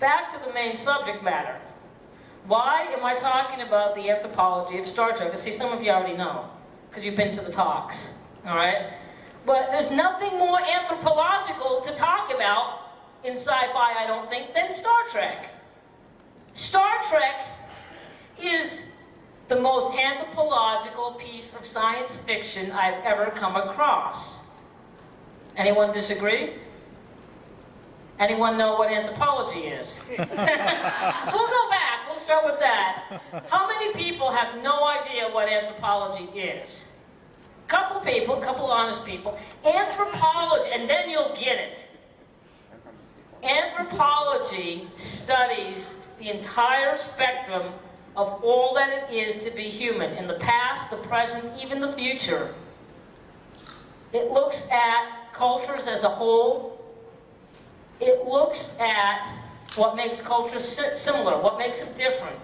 back to the main subject matter. Why am I talking about the anthropology of Star Trek? I see some of you already know, because you've been to the talks, all right? But there's nothing more anthropological to talk about in sci-fi, I don't think, than Star Trek. Star Trek is the most anthropological piece of science fiction I've ever come across. Anyone disagree? Anyone know what anthropology is? We'll go back, we'll start with that. How many people have no idea what anthropology is? Couple people, couple honest people. Anthropology, and then you'll get it. Anthropology studies the entire spectrum of all that it is to be human, in the past, the present, even the future. It looks at cultures as a whole. It looks at what makes cultures similar, what makes them different.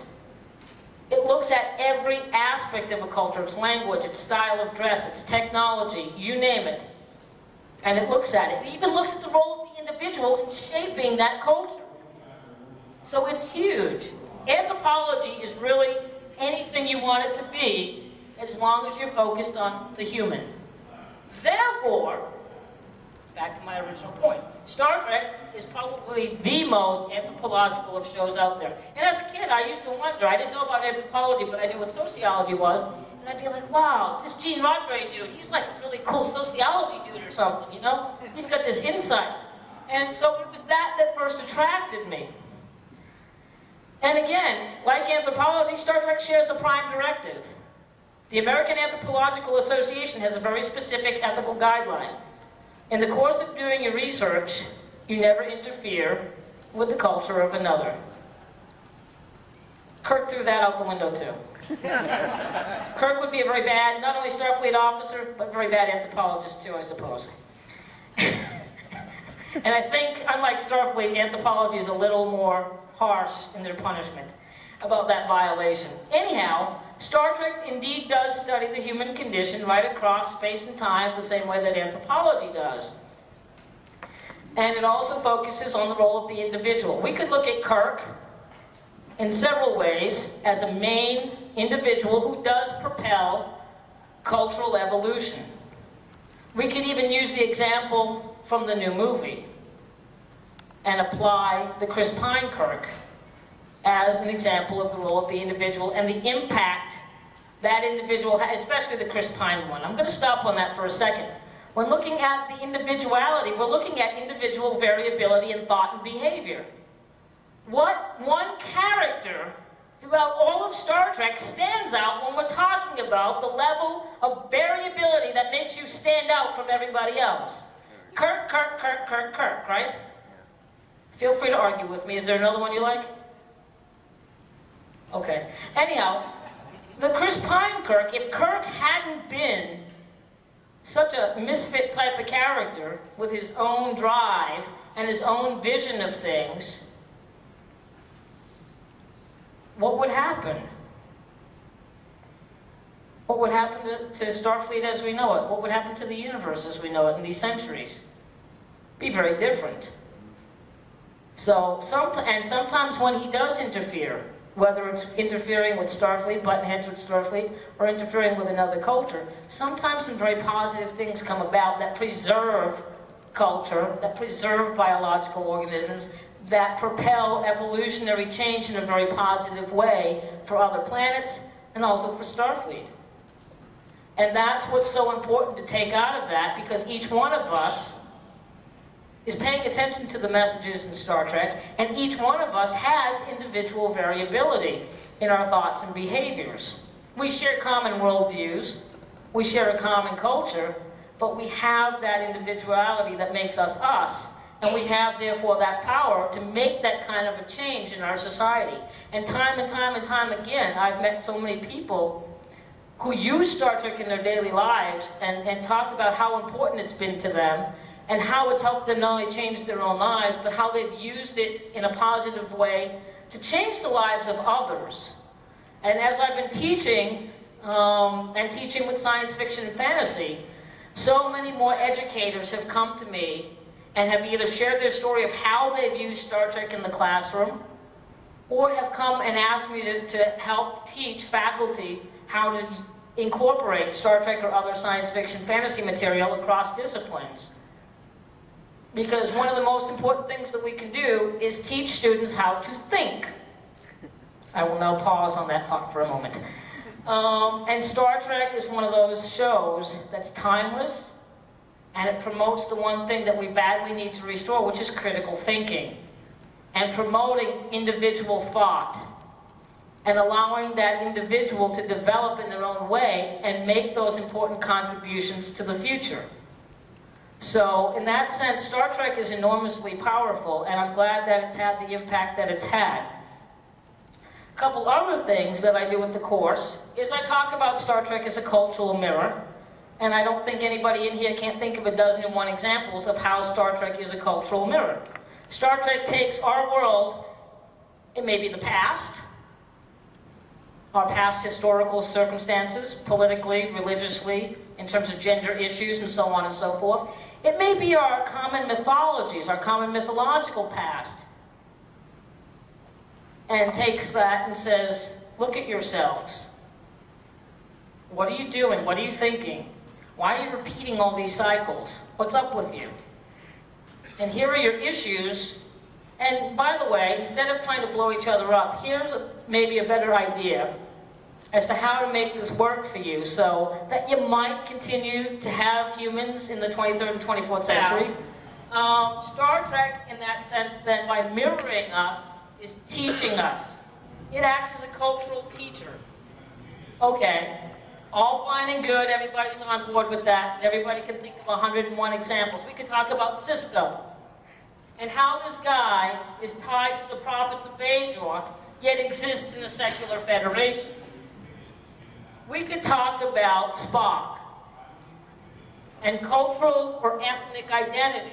It looks at every aspect of a culture, its language, its style of dress, its technology, you name it. And it looks at it. It even looks at the role of the individual in shaping that culture. So it's huge. Anthropology is really anything you want it to be, as long as you're focused on the human. Therefore, back to my original point, Star Trek is probably the most anthropological of shows out there. And as a kid, I used to wonder, I didn't know about anthropology, but I knew what sociology was, and I'd be like, wow, this Gene Roddenberry dude, he's like a really cool sociology dude or something, you know? He's got this insight. And so it was that first attracted me. And again, like anthropology, Star Trek shares a prime directive. The American Anthropological Association has a very specific ethical guideline. In the course of doing your research, you never interfere with the culture of another. Kirk threw that out the window too. Kirk would be a very bad, not only Starfleet officer, but very bad anthropologist too, I suppose. And I think, unlike Starfleet, anthropology is a little more harsh in their punishment about that violation. Anyhow, Star Trek indeed does study the human condition right across space and time the same way that anthropology does. And it also focuses on the role of the individual. We could look at Kirk in several ways as a main individual who does propel cultural evolution. We could even use the example from the new movie and apply the Chris Pine Kirk as an example of the role of the individual and the impact that individual has, especially the Chris Pine one. I'm going to stop on that for a second. When looking at the individuality, we're looking at individual variability in thought and behavior. What one character throughout all of Star Trek stands out when we're talking about the level of variability that makes you stand out from everybody else? Kirk, Kirk, Kirk, Kirk, Kirk, right? Feel free to argue with me. Is there another one you like? Okay. Anyhow, the Chris Pine Kirk, if Kirk hadn't been such a misfit type of character with his own drive and his own vision of things, what would happen? What would happen to Starfleet as we know it? What would happen to the universe as we know it in these centuries? Be very different. So, sometimes when he does interfere, whether it's interfering with Starfleet, button heads with Starfleet, or interfering with another culture, sometimes some very positive things come about that preserve culture, that preserve biological organisms, that propel evolutionary change in a very positive way for other planets and also for Starfleet. And that's what's so important to take out of that, because each one of us is paying attention to the messages in Star Trek, and each one of us has individual variability in our thoughts and behaviors. We share common worldviews, we share a common culture, but we have that individuality that makes us us, and we have, therefore, that power to make that kind of a change in our society. And time again, I've met so many people who use Star Trek in their daily lives and talk about how important it's been to them, and how it's helped them not only change their own lives, but how they've used it in a positive way to change the lives of others. And as I've been teaching, and teaching with science fiction and fantasy, so many more educators have come to me and have either shared their story of how they've used Star Trek in the classroom, or have come and asked me to help teach faculty how to incorporate Star Trek or other science fiction fantasy material across disciplines. Because one of the most important things that we can do is teach students how to think. I will now pause on that thought for a moment. And Star Trek is one of those shows that's timeless, and it promotes the one thing that we badly need to restore, which is critical thinking, and promoting individual thought, and allowing that individual to develop in their own way and make those important contributions to the future. So, in that sense, Star Trek is enormously powerful, and I'm glad that it's had the impact that it's had. A couple other things that I do with the course is I talk about Star Trek as a cultural mirror, and I don't think anybody in here can't think of a dozen and one examples of how Star Trek is a cultural mirror. Star Trek takes our world, it may be the past, our past historical circumstances, politically, religiously, in terms of gender issues and so on and so forth. It may be our common mythologies, our common mythological past, and takes that and says, look at yourselves. What are you doing? What are you thinking? Why are you repeating all these cycles? What's up with you? And here are your issues. And by the way, instead of trying to blow each other up, here's maybe a better idea as to how to make this work for you so that you might continue to have humans in the 23rd and 24th century. Star Trek, in that sense, then, by mirroring us, is teaching us. It acts as a cultural teacher. Okay, all fine and good, everybody's on board with that, everybody can think of 101 examples. We could talk about Cisco, and how this guy is tied to the prophets of Bajor, yet exists in a secular federation. We could talk about Spock and cultural or ethnic identity.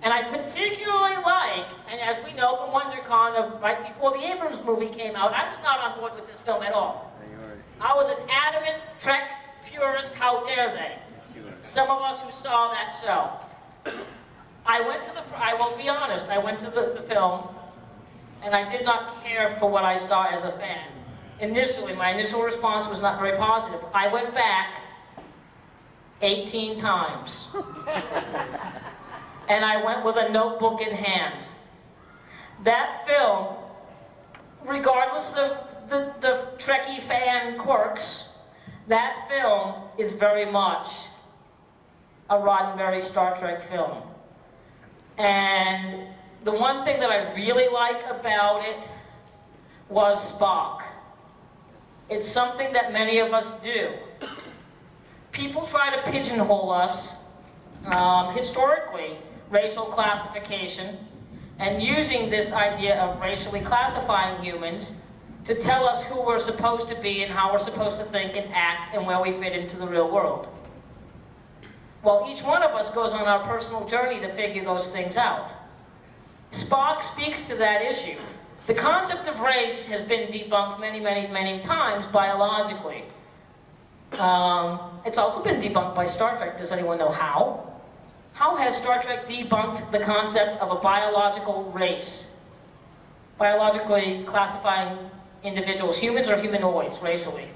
And I particularly like, and as we know from WonderCon of right before the Abrams movie came out, I was not on board with this film at all. I was an adamant Trek purist, how dare they? Some of us who saw that show. I will be honest, I went to the film, and I did not care for what I saw as a fan. Initially, my initial response was not very positive. I went back 18 times. And I went with a notebook in hand. That film, regardless of the Trekkie fan quirks, that film is very much a Roddenberry Star Trek film. And the one thing that I really like about it was Spock. It's something that many of us do. People try to pigeonhole us, historically, racial classification, and using this idea of racially classifying humans to tell us who we're supposed to be and how we're supposed to think and act and where we fit into the real world. Well, each one of us goes on our personal journey to figure those things out. Spock speaks to that issue. The concept of race has been debunked many, many, many times biologically. It's also been debunked by Star Trek. Does anyone know how? How has Star Trek debunked the concept of a biological race? Biologically classifying individuals, humans or humanoids, racially?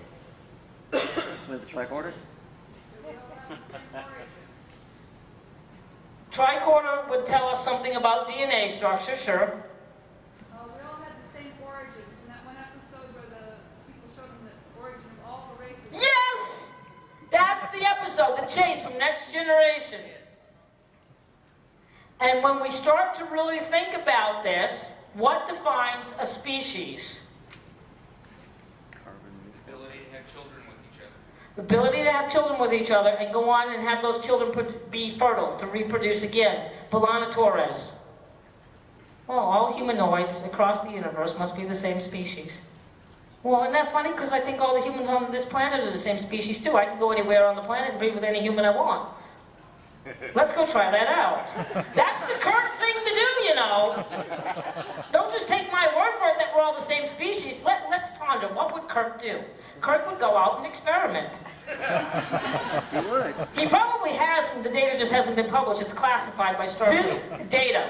With the tricorder? Tricorder would tell us something about DNA structure, sure. We all had the same origins. In that one episode where the people showed them the origin of all the races. Yes! That's the episode, The Chase from Next Generation. And when we start to really think about this, what defines a species? The ability to have children with each other. The ability to have children with each other and go on and have those children be fertile, to reproduce again. Belana Torres. Well, all humanoids across the universe must be the same species. Well, isn't that funny? Because I think all the humans on this planet are the same species too. I can go anywhere on the planet and breed with any human I want. Let's go try that out. That's the Kirk thing to do, you know. Don't just take my word for it that we're all the same species. Let's ponder, what would Kirk do? Kirk would go out and experiment. He would. He probably has, the data just hasn't been published. It's classified by Starbucks. This data.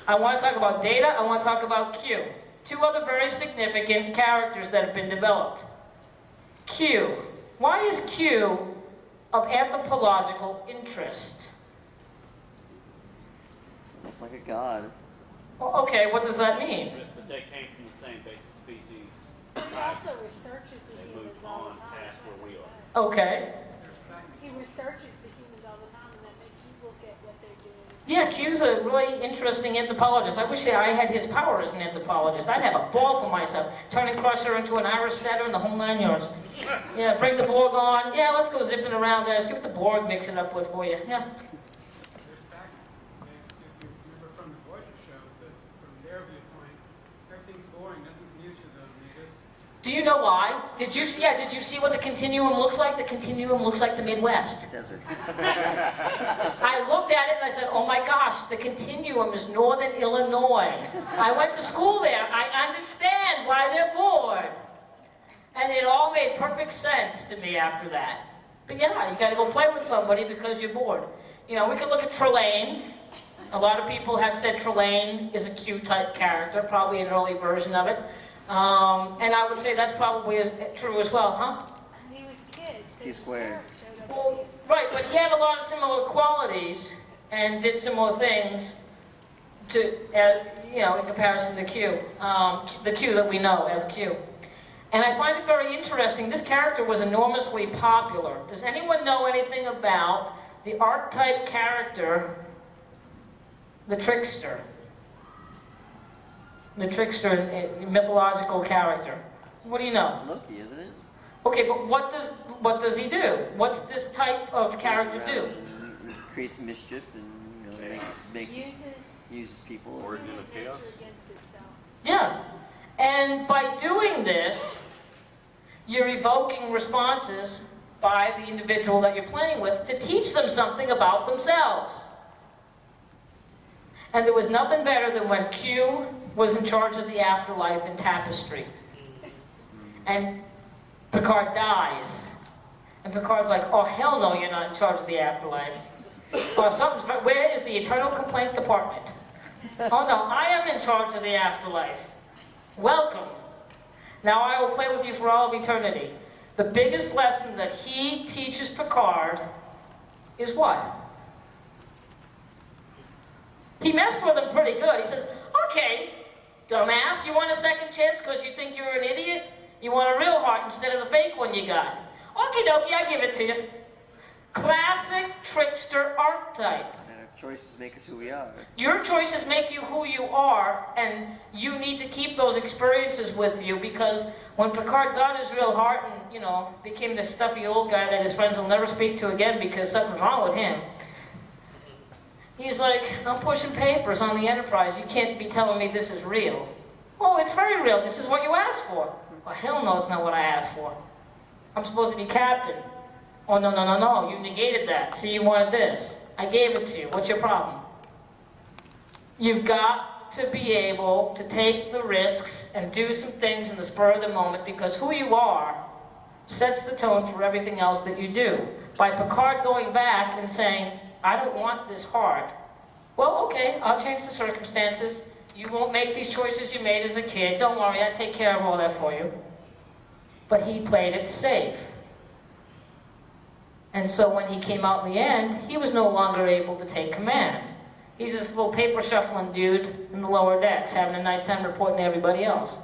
I want to talk about data, I want to talk about Q. Two other very significant characters that have been developed. Q. Why is Q of anthropological interest? Looks like a god. Well, okay, what does that mean? But they came from the same basic species. He also researches the They humans moved all on the time. past where we are. Okay. He researches the humans all the time, and that makes you look at what they're doing. Yeah, Q's a really interesting anthropologist. I wish I had his power as an anthropologist. I'd have a ball for myself. Turning Crusher into an Irish setter and the whole 9 yards. Yeah, bring the Borg on. Yeah, let's go zipping around there. See what the Borg mix it up with for you. Yeah. From the Voyager shows that from their viewpoint, everything's boring, nothing's new to them. They just Do you know why? Did you see? Yeah, did you see what the continuum looks like? The continuum looks like the Midwest. Desert. I looked at it and I said, oh my gosh, the continuum is northern Illinois. I went to school there. I understand why they're bored. And it all made perfect sense to me after that. But yeah, you gotta go play with somebody because you're bored. You know, we could look at Trelane. A lot of people have said Trelane is a Q-type character, probably an early version of it. And I would say that's probably true as well, huh? He was a kid. Q squared. Well, right, but he had a lot of similar qualities and did similar things to, you know, in comparison to Q, the Q that we know as Q. And I find it very interesting. This character was enormously popular. Does anyone know anything about the archetype character, the trickster? The trickster, mythological character. What do you know? Loki, isn't it? Okay, but what does he do? What's this type of character do? He creates mischief and makes uses people. Origin of chaos. Against itself. Yeah. And by doing this, you're evoking responses by the individual that you're playing with to teach them something about themselves. And there was nothing better than when Q was in charge of the afterlife in Tapestry. And Picard dies. And Picard's like, oh, hell no, you're not in charge of the afterlife. Where is the Eternal Complaint Department? Oh no, I am in charge of the afterlife. Welcome. Now I will play with you for all of eternity. The biggest lesson that he teaches Picard is what? He messed with him pretty good. He says, okay, dumbass, you want a second chance because you think you're an idiot? You want a real heart instead of the fake one you got. Okie dokie, I give it to you. Classic trickster archetype. And our choices make us who we are. Your choices make you who you are, and you need to keep those experiences with you, because when Picard got his real heart and, you know, became this stuffy old guy that his friends will never speak to again because something's wrong with him, he's like, I'm pushing papers on the Enterprise. You can't be telling me this is real. Oh, it's very real. This is what you asked for. Well, hell no, it's not what I asked for. I'm supposed to be captain. Oh, no, no, no, no. You negated that. See, you wanted this. I gave it to you. What's your problem? You've got to be able to take the risks and do some things in the spur of the moment, because who you are sets the tone for everything else that you do. By Picard going back and saying, I don't want this heart. Well, okay, I'll change the circumstances. You won't make these choices you made as a kid. Don't worry, I take care of all that for you. But he played it safe. And so when he came out in the end, he was no longer able to take command. He's this little paper shuffling dude in the lower decks, having a nice time reporting to everybody else.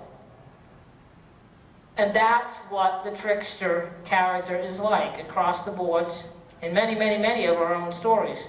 And that's what the trickster character is like across the boards in many, many, many of our own stories.